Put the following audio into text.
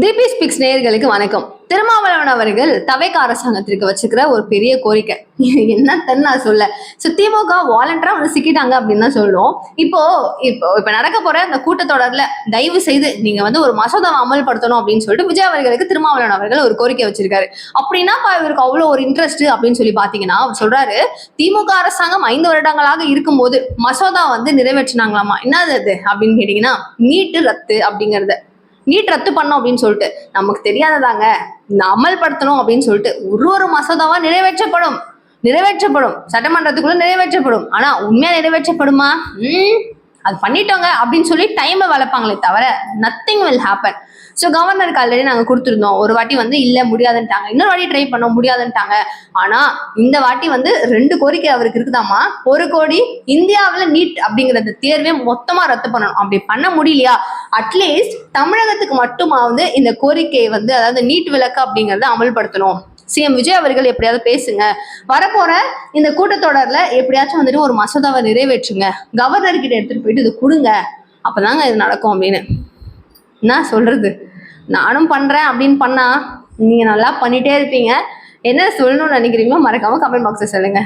DP speaks நேயர்களுக்கு வணக்கம். திருமாவளவன் அவர்கள் தவைக்க அரசாங்கத்திற்கு வச்சுக்கிற ஒரு பெரிய கோரிக்கை என்ன நான் சொல்ல. திமுக வாலண்டரா வந்து சிக்கிட்டாங்க அப்படின்னு தான் சொல்லுவோம். இப்போ இப்போ இப்ப நடக்க போற அந்த கூட்டத்தொடர்ல தயவு செய்து நீங்க வந்து ஒரு மசோதாவை அமல்படுத்தணும் அப்படின்னு சொல்லிட்டு விஜய் அவர்களுக்கு திருமாவளவன் அவர்கள் ஒரு கோரிக்கை வச்சிருக்காரு. அப்படின்னா இவருக்கு அவ்வளவு ஒரு இன்ட்ரெஸ்ட் அப்படின்னு சொல்லி பாத்தீங்கன்னா அவர் சொல்றாரு, திமுக அரசாங்கம் 5 வருடங்களாக இருக்கும்போது மசோதா வந்து நிறைவேற்றினாங்களாமா. என்னது அது அப்படின்னு கேட்டீங்கன்னா நீட்டு ரத்து அப்படிங்கறது. நீட் ரத்து பண்ணோம் அப்படின்னு சொல்லிட்டு நமக்கு தெரியாததாங்க, இந்த அமல்படுத்தணும் அப்படின்னு சொல்லிட்டு ஒரு மசோதாவா நிறைவேற்றப்படும் சட்டமன்றத்துக்குள்ள நிறைவேற்றப்படும். ஆனா உண்மையா நிறைவேற்றப்படுமா? அது பண்ணிட்டோங்க அப்படின்னு சொல்லி டைமை வளர்ப்பாங்களே தவிர நத்திங் வில் ஹேப்பன். ஸோ கவர்னருக்கு ஆல்ரெடி நாங்கள் கொடுத்துருந்தோம். ஒரு வாட்டி வந்து இல்லை முடியாதுன்ட்டாங்க, இன்னொரு வாட்டி ட்ரை பண்ணோம் முடியாதுன்ட்டாங்க. ஆனா இந்த வாட்டி வந்து 2 கோரிக்கை அவருக்கு இருக்குதாமா. 1 கோடி இந்தியாவில் நீட் அப்படிங்கிற தேர்வே மொத்தமா ரத்து பண்ணணும். அப்படி பண்ண முடியலையா, அட்லீஸ்ட் தமிழகத்துக்கு மட்டுமாவது இந்த கோரிக்கையை வந்து அதாவது நீட் விலக்கு அப்படிங்கறத அமல்படுத்தணும். சிஎம் விஜய் அவர்கள் எப்படியாவது பேசுங்க, வரப்போற இந்த கூட்டத்தொடர்ல எப்படியாச்சும் வந்துட்டு ஒரு மசோதாவை நிறைவேற்றுங்க, கவர்னர் கிட்ட எடுத்துட்டு போயிட்டு இது கொடுங்க, அப்பதாங்க இது நடக்கும் அப்படின்னு. என்ன சொல்றது, நானும் பண்றேன் அப்படின்னு பண்ணா நீங்க நல்லா பண்ணிட்டே இருப்பீங்க. என்ன சொல்லணும்னு நினைக்கிறீங்களோ மறக்காம கமெண்ட் பாக்ஸ்ல சொல்லுங்க.